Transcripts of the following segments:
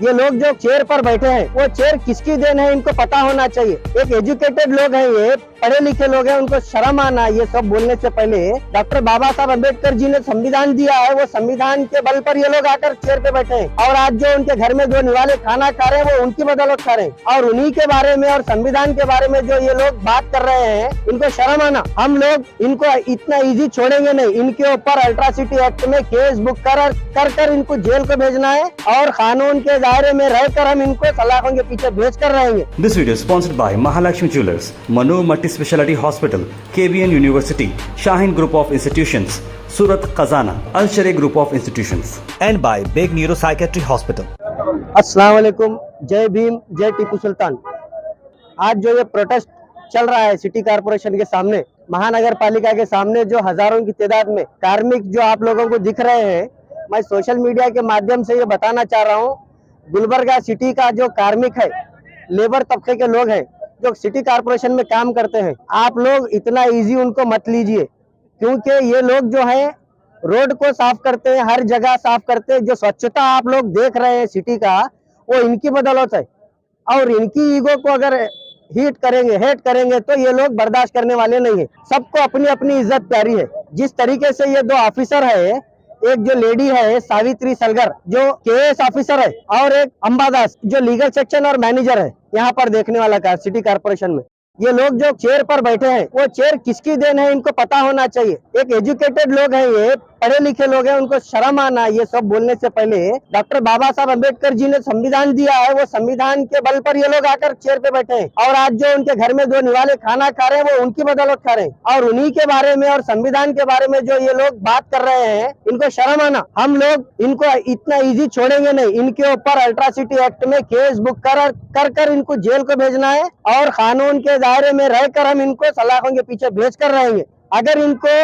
ये लोग जो चेयर पर बैठे हैं वो चेयर किसकी देन है इनको पता होना चाहिए। एक एजुकेटेड लोग हैं, ये पढ़े लिखे लोग हैं, उनको शर्म आना ये सब बोलने से पहले। डॉक्टर बाबा साहब अम्बेडकर जी ने संविधान दिया है, वो संविधान के बल पर ये लोग आकर चेयर पे बैठे हैं और आज जो उनके घर में जो निवाले खाना खा रहे हैं वो उनकी बदौलत खा रहे हैं। और उन्हीं के बारे में और संविधान के बारे में जो ये लोग बात कर रहे हैं इनको शर्म आना। हम लोग इनको इतना इजी छोड़ेंगे नहीं, इनके ऊपर अल्ट्रासिटी एक्ट में केस बुक कर इनको जेल को भेजना है और कानून के दायरे में रहकर हम इनको सलाखों के पीछे भेज कर रहेंगे। This video is sponsored by Mahalakshmi Jewelers, Manu Multi Speciality Hospital, KBN University, Shaheen Group of Institutions, Surat Khazana, Al Sharia Group of Institutions, and by Big Neuropsychiatry Hospital. अस्सलाम वालेकुम, जय भीम, जय टीपू सुल्तान। आज जो ये प्रोटेस्ट चल रहा है सिटी कॉर्पोरेशन के सामने, महानगर पालिका के सामने, जो हजारों की तादाद में कार्मिक जो आप लोगों को दिख रहे हैं, मैं सोशल मीडिया के माध्यम से ये बताना चाह रहा हूँ, गुलबर्गा सिटी का जो कार्मिक है, लेबर तबके के लोग हैं जो सिटी कॉर्पोरेशन में काम करते हैं, आप लोग इतना इजी उनको मत लीजिए, क्योंकि ये लोग जो है रोड को साफ करते हैं, हर जगह साफ करते हैं। जो स्वच्छता आप लोग देख रहे हैं सिटी का, वो इनकी बदौलत है और इनकी ईगो को अगर हेट करेंगे तो ये लोग बर्दाश्त करने वाले नहीं है। सबको अपनी अपनी इज्जत प्यारी है। जिस तरीके से ये दो ऑफिसर है, एक जो लेडी है सावित्री सलगर जो केएस ऑफिसर है और एक अंबादास जो लीगल सेक्शन और मैनेजर है यहाँ पर देखने वाला का सिटी कॉर्पोरेशन में, ये लोग जो चेयर पर बैठे हैं वो चेयर किसकी देन है इनको पता होना चाहिए। एक एजुकेटेड लोग हैं, ये पढ़े लिखे लोग हैं, उनको शर्म आना ये सब बोलने से पहले। डॉक्टर बाबा साहब अम्बेडकर जी ने संविधान दिया है, वो संविधान के बल पर ये लोग आकर चेयर पे बैठे हैं और आज जो उनके घर में जो निवाले खाना खा रहे हैं वो उनकी बदौलत खा रहे हैं। और उन्हीं के बारे में और संविधान के बारे में जो ये लोग बात कर रहे हैं इनको शर्म आना। हम लोग इनको इतना इजी छोड़ेंगे नहीं, इनके ऊपर अल्ट्रासिटी एक्ट में केस बुक कर इनको जेल को भेजना है और कानून के दायरे में रहकर हम इनको सलाखों के पीछे भेज कर रहेंगे। अगर इनको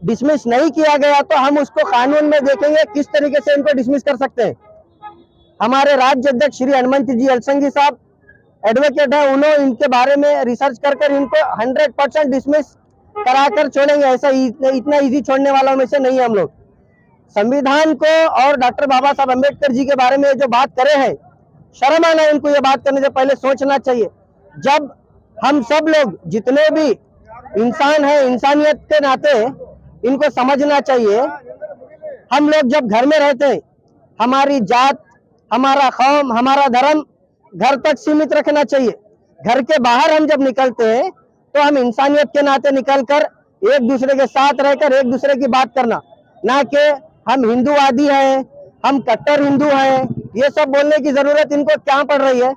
डिसमिस नहीं किया गया तो हम उसको कानून में देखेंगे किस तरीके से इनको डिसमिस कर सकते हैं। हमारे राज्य अध्यक्ष श्री हनुमंत जी अलसंगी साहब एडवोकेट है, उन्होंने इनके बारे में रिसर्च कर इनको 100% डिसमिस कराकर छोड़ेंगे। ऐसा इतना इजी छोड़ने वालों में से नहीं है हम लोग। संविधान को और डॉक्टर बाबा साहब अम्बेडकर जी के बारे में जो बात करे हैं, शर्म आना इनको ये बात करने से पहले सोचना चाहिए। जब हम सब लोग जितने भी इंसान हैं, इंसानियत के नाते इनको समझना चाहिए। हम लोग जब घर में रहते हैं, हमारी जात, हमारा कौम, हमारा धर्म घर तक सीमित रखना चाहिए। घर के बाहर हम जब निकलते हैं तो हम इंसानियत के नाते निकलकर एक दूसरे के साथ रहकर एक दूसरे की बात करना, ना कि हम हिंदूवादी हैं, हम कट्टर हिंदू हैं, ये सब बोलने की जरूरत इनको क्या पड़ रही है।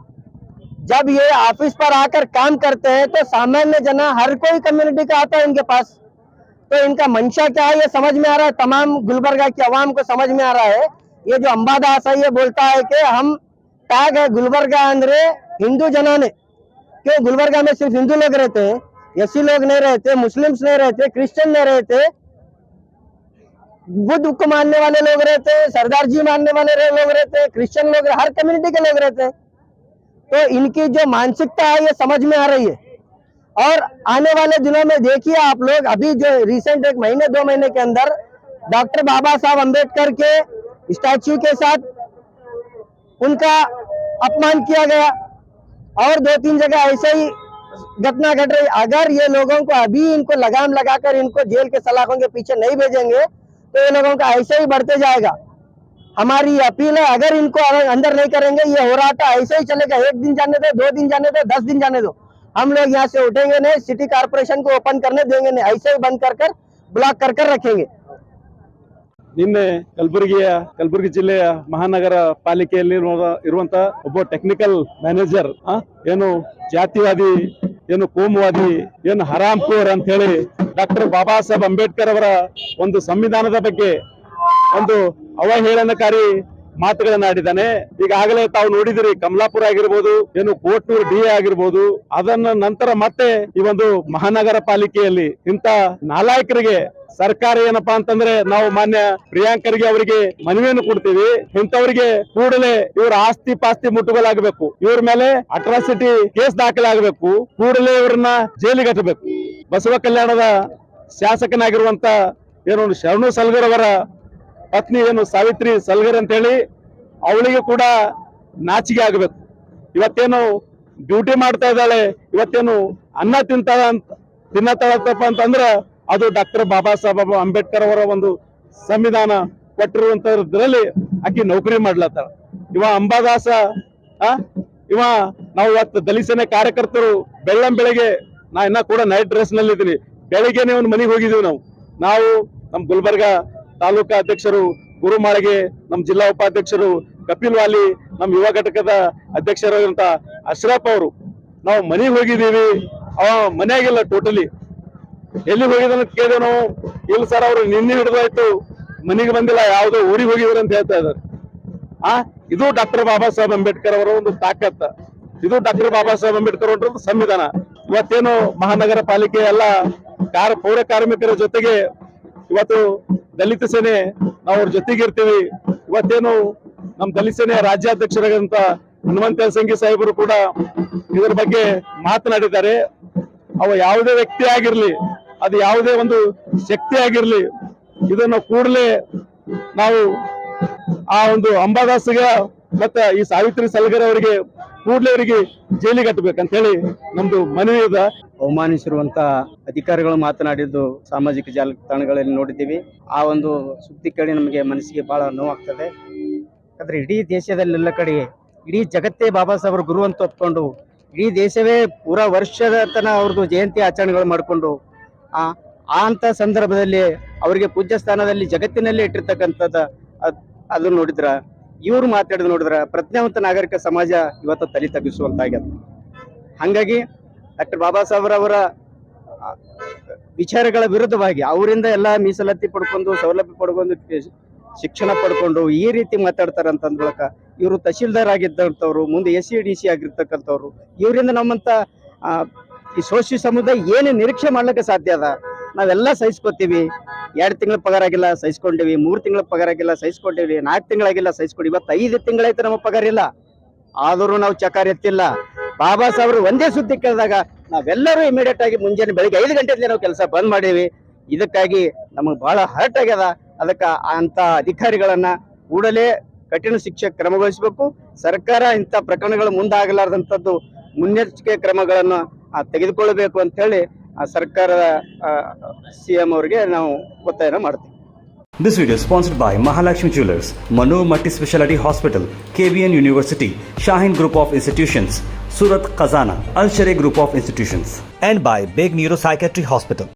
जब ये ऑफिस पर आकर काम करते हैं तो सामान्य जना हर कोई कम्युनिटी का आता है इनके पास, तो इनका मंशा क्या है ये समझ में आ रहा है। तमाम गुलबर्गा की आवाम को समझ में आ रहा है। ये जो अंबादास है ये बोलता है कि हम टैग है गुलबर्गा अंदरे हिंदू जना ने, क्यों गुलबर्गा में सिर्फ हिंदू लोग रहते हैं, एसी लोग नहीं रहते, मुस्लिम्स नहीं रहते, क्रिश्चियन नहीं रहते, बुद्ध को मानने वाले लोग रहते हैं, सरदार जी मानने वाले लोग रहते हैं, क्रिश्चियन लोग, हर कम्युनिटी के लोग रहते हैं। तो इनकी जो मानसिकता है ये समझ में आ रही है। और आने वाले दिनों में देखिए आप लोग, अभी जो रिसेंट 1 महीने 2 महीने के अंदर डॉक्टर बाबा साहब अम्बेडकर के स्टैच्यू के साथ उनका अपमान किया गया और 2-3 जगह ऐसे ही घटना घट रही। अगर ये लोगों को अभी इनको लगाम लगाकर इनको जेल के सलाखों के पीछे नहीं भेजेंगे तो ये लोगों का ऐसे ही बढ़ते जाएगा। हमारी अपील है, अगर इनको अंदर नहीं करेंगे ये हो रहा था ऐसे ही चलेगा। 1 दिन जाने दो, 2 दिन जाने दो, 10 दिन जाने दो, हम लोग यहाँ से उठेंगे नहीं, सिटी कॉर्पोरेशन को ओपन करने देंगे नहीं, ऐसे ही बंद कर ब्लॉक कर रखेंगे। ನಿನ್ನೆ ಕಲಬುರಗಿ ಜಿಲ್ಲೆಯ ಮಹಾನಗರ ಪಾಲಿಕೆಯಲ್ಲಿ ಇರುವಂತ ಒಬ್ಬ ಟೆಕ್ನಿಕಲ್ ಮ್ಯಾನೇಜರ್ ಏನು ಜಾತಿವಾದಿ, ಏನು ಕೋಮುವಾದಿ, ಏನು ಹರಾಮ್ಖೋರ್ ಅಂತ ಹೇಳಿ ಡಾಕ್ಟರ್ ಬಾಬಾ ಸಾಹೇಬ್ ಅಂಬೇಡ್ಕರ್ ಅವರ ಒಂದು ಸಂವಿಧಾನದ ಬಗ್ಗೆ ಒಂದು ಅವಹೇಳನಕಾರಿ ಮಾತುಗಳನ್ನಾಡಿದ್ದಾನೆ। ಈಗಾಗಲೇ ತಾವು ನೋಡಿದಿರಿ, ಕಮಲಾಪುರ ಆಗಿರ್ಬೋದು, ಏನು ಕೋಟೂರು ಡಿಎ ಆಗಿರ್ಬೋದು, ಅದನ್ನ ನಂತರ ಮತ್ತೆ ಈ ಒಂದು ಮಹಾನಗರ ಪಾಲಿಕೆಯಲ್ಲಿ ಇಂತ ನಾಲಾಯಕರಿಗೆ ಸರ್ಕಾರ ಏನಪ್ಪಾ ಅಂತಂದ್ರೆ ನಾವು ಮಾನ್ಯ ಪ್ರಿಯಾಂಕರ್ಗೆ ಅವರಿಗೆ ಮನವಿಯನ್ನು ಕೊಡ್ತೀವಿ, ಇಂಥವರಿಗೆ ಕೂಡಲೇ ಇವರ ಆಸ್ತಿ ಪಾಸ್ತಿ ಮುಟ್ಟುಗೋಲಾಗಬೇಕು, ಇವ್ರ ಮೇಲೆ ಅಟ್ರಾಸಿಟಿ ಕೇಸ್ ದಾಖಲಾಗಬೇಕು, ಕೂಡಲೇ ಇವರನ್ನ ಜೈಲಿಗೆ ಹಚ್ಚಬೇಕು। ಬಸವ ಕಲ್ಯಾಣದ ಶಾಸಕನಾಗಿರುವಂತ ಏನು ಶರಣು ಸಲ್ಗರ್ ಅವರ ಪತ್ನಿ ಏನು ಸಾವಿತ್ರಿ ಸಲ್ಗರ್ ಅಂತ ಹೇಳಿ ಅವಳಿಗೆ ಕೂಡ ನಾಚಿಕೆ ಆಗಬೇಕು. ಇವತ್ತೇನು ಡ್ಯೂಟಿ ಮಾಡ್ತಾ ಇದ್ದಾಳೆ, ಇವತ್ತೇನು ಅನ್ನ ತಿನ್ನತಾಳಪ್ಪ ಅಂತಂದ್ರೆ ಅದು ಡಾಕ್ಟರ್ ಬಾಬಾ ಸಾಹೇಬ್ ಅಂಬೇಡ್ಕರ್ ಅವರ ಒಂದು ಸಂವಿಧಾನ ಕೊಟ್ಟಿರುವಂತದ್ರಲ್ಲಿ ಆಕಿ ನೌಕರಿ ಮಾಡ್ಲತ್ತಾಳ. ಇವ ಅಂಬಾದಾಸ ಇವ ನಾವು ಇವತ್ತು ದಲಿತ ಸೇನೆ ಕಾರ್ಯಕರ್ತರು ಬೆಳಗ್ಗೆ ನಾ ಇನ್ನ ಕೂಡ ನೈಟ್ ಡ್ರೆಸ್ ನಲ್ಲಿ ಇದ್ದೀನಿ. ಬೆಳಿಗ್ಗೆನೆ ಒಂದು ಮನೆಗೆ ಹೋಗಿದೀವಿ ನಾವು ನಮ್ಮ ಗುಲ್ಬರ್ಗ ತಾಲೂಕಾ ಅಧ್ಯಕ್ಷರು ಗುರುಮಾಳಿಗೆ, ನಮ್ಮ ಜಿಲ್ಲಾ ಉಪಾಧ್ಯಕ್ಷರು ಕಪಿಲ್ ವಾಲಿ, ನಮ್ಮ ಯುವ ಘಟಕದ ಅಧ್ಯಕ್ಷರಾದಂತ ಅಶ್ರಫ್ ಅವರು ನಾವು ಮನೆಗೆ ಹೋಗಿದ್ದೀವಿ. ಅವ ಮನೆಯಾಗಿಲ್ಲ, ಟೋಟಲಿ ಎಲ್ಲಿ ಹೋಗಿದ ಕೇಳಿದೆ ನಾವು. ಇಲ್ಲ ಸರ್, ಅವರು ನಿನ್ನೆ ಹಿಡಿದಾಯ್ತು, ಮನೆಗೆ ಬಂದಿಲ್ಲ, ಯಾವುದೋ ಊರಿಗೆ ಹೋಗಿದ್ರು ಅಂತ ಹೇಳ್ತಾ ಇದ್ದಾರೆ. ಇದು ಡಾಕ್ಟರ್ ಬಾಬಾ ಸಾಹೇಬ್ ಅಂಬೇಡ್ಕರ್ ಅವರ ಒಂದು ತಾಕತ್ತ. ಇದು ಡಾಕ್ಟರ್ ಬಾಬಾ ಸಾಹೇಬ್ ಅಂಬೇಡ್ಕರ್ ಅವರ ಸಂವಿಧಾನ. ಇವತ್ತೇನು ಮಹಾನಗರ ಪಾಲಿಕೆ ಎಲ್ಲ ಪೌರ ಕಾರ್ಮಿಕರ ಜೊತೆಗೆ ಇವತ್ತು ದಲಿತ ಸೇನೆ ನಾವು ಅವ್ರ ಜೊತೆಗೆ ಇರ್ತೀವಿ. ಇವತ್ತೇನು ನಮ್ಮ ದಲಿತ ಸೇನೆಯ ರಾಜ್ಯಾಧ್ಯಕ್ಷರಾದಂತ ಹನುಮಂತ ಸಂಘಿ ಸಾಹೇಬರು ಕೂಡ ಇದರ ಬಗ್ಗೆ ಮಾತನಾಡಿದ್ದಾರೆ. ಅವ ಯಾವುದೇ ವ್ಯಕ್ತಿ ಆಗಿರ್ಲಿ, ಅದು ಯಾವುದೇ ಒಂದು ಶಕ್ತಿ ಆಗಿರ್ಲಿ, ಇದನ್ನು ಕೂಡಲೇ ನಾವು ಆ ಒಂದು ಅಂಬಾದಾಸ್ಗ ಮತ್ತೆ ಈ ಸಾವಿತ್ರಿ ಸಲಗರ್ ಅವರಿಗೆ ಕೂಡಲೇ ಅವರಿಗೆ ಜೈಲಿಗೆ ಹಟ್ಟಬೇಕಂತ ಹೇಳಿ ನಮ್ದು ಮನವಿ ಇದೆ. ಅವಮಾನಿಸಿರುವಂತ ಅಧಿಕಾರಿಗಳು ಮಾತನಾಡಿದ್ದು ಸಾಮಾಜಿಕ ಜಾಲತಾಣಗಳಲ್ಲಿ ನೋಡಿದ್ದೀವಿ. ಆ ಒಂದು ಸುದ್ದಿ ಕೇಳಿ ನಮಗೆ ಮನಸ್ಸಿಗೆ ಬಹಳ ನೋವಾಗ್ತದೆ. ಯಾಕಂದ್ರೆ ಇಡೀ ದೇಶದಲ್ಲೆಲ್ಲ ಕಡೆ ಇಡೀ ಜಗತ್ತೇ ಬಾಬಾ ಸಾಹೇಬ್ರ ಗುರು ಅಂತ ಒಪ್ಕೊಂಡು, ಇಡೀ ದೇಶವೇ ಪೂರಾ ವರ್ಷದ ತನ ಅವ್ರದ್ದು ಜಯಂತಿ ಆಚರಣೆಗಳು ಮಾಡಿಕೊಂಡು ಅಂತ ಸಂದರ್ಭದಲ್ಲಿ ಅವರಿಗೆ ಪೂಜ್ಯ ಸ್ಥಾನದಲ್ಲಿ ಜಗತ್ತಿನಲ್ಲಿ ಇಟ್ಟಿರ್ತಕ್ಕಂಥದ್ದು ಅದು ನೋಡಿದ್ರ, ಇವ್ರು ಮಾತಾಡಿದ್ ನೋಡಿದ್ರ ಪ್ರಜ್ಞಾವಂತ ನಾಗರಿಕ ಸಮಾಜ ಇವತ್ತು ತಲೆ ತಗ್ಗಿಸುವಂತಾಗ್ಯದ. ಹಾಗಾಗಿ ಡಾಕ್ಟರ್ ಬಾಬಾ ಸಾಹೇಬ್ರ ಅವರ ವಿಚಾರಗಳ ವಿರುದ್ಧವಾಗಿ ಅವರಿಂದ ಎಲ್ಲ ಮೀಸಲಾತಿ ಪಡ್ಕೊಂಡು, ಸೌಲಭ್ಯ ಪಡ್ಕೊಂಡು, ಶಿಕ್ಷಣ ಪಡ್ಕೊಂಡು ಈ ರೀತಿ ಮಾತಾಡ್ತಾರ ಅಂತಂದ್ರಕ ಇವರು ತಹಶೀಲ್ದಾರ್ ಆಗಿದ್ದಂಥವ್ರು, ಮುಂದೆ SCDC ಆಗಿರ್ತಕ್ಕಂಥವ್ರು, ಇವರಿಂದ ನಮ್ಮಂತ ಈ ಸೋಷಿ ಸಮುದಾಯ ಏನು ನಿರೀಕ್ಷೆ ಮಾಡ್ಲಿಕ್ಕೆ ಸಾಧ್ಯ ಅದ? ನಾವೆಲ್ಲ ಸಹಿಸ್ಕೊತೀವಿ. 2 ತಿಂಗಳ ಪಗಾರ ಆಗಿಲ್ಲ, ಸಹಿಸ್ಕೊಂಡಿವಿ. 3 ತಿಂಗಳ ಪಗಾರ ಆಗಿಲ್ಲ, ಸಹಿಸ್ಕೊಂಡಿವಿ. 4 ತಿಂಗಳಾಗಿಲ್ಲ, ಸಹಿಸ್ಕೊಂಡಿ. ಇವತ್ತು 5 ತಿಂಗಳಾಯ್ತು ನಮ್ಮ ಪಗಾರ ಇಲ್ಲ, ಆದರೂ ನಾವು ಚಕಾರ ಎತ್ತಿಲ್ಲ. ಬಾಬಾ ಸಾಹೇಬ್ರು ಒಂದೇ ಸುದ್ದಿ ಕೇಳಿದಾಗ ನಾವೆಲ್ಲರೂ ಇಮಿಡಿಯೇಟ್ ಆಗಿ ಮುಂಜಾನೆ ಬೆಳಿಗ್ಗೆ 5 ಗಂಟೆಗೆ ನಾವು ಕೆಲಸ ಬಂದ್ ಮಾಡೀವಿ. ಇದಕ್ಕಾಗಿ ನಮಗೆ ಬಹಳ ಹರ್ಟ್ ಆಗ್ಯದ. ಅದಕ್ಕೆ ಅಂತ ಅಧಿಕಾರಿಗಳನ್ನ ಕೂಡಲೇ ಕಠಿಣ ಶಿಕ್ಷೆ ಕ್ರಮಗೊಳಿಸಬೇಕು. ಸರ್ಕಾರ ಇಂಥ ಪ್ರಕರಣಗಳು ಮುಂದಾಗಲಾರ್ದಂಥದ್ದು ಮುನ್ನೆಚ್ಚರಿಕೆ ಕ್ರಮಗಳನ್ನು ತೆಗೆದುಕೊಳ್ಳಬೇಕು ಅಂತ ಹೇಳಿ ಸರ್ಕಾರದ CM ಅವರಿಗೆ ನಾವು ಒತ್ತಾಯ ಮಾಡ್ತೀವಿ. This video is sponsored by Mahalakshmi Jewelers, Manu Multi-Speciality Hospital, KBN University, Shahin Group of Institutions, Surat Khazana, Al Sharia Group of Institutions, and by Beg Neuropsychiatry Hospital.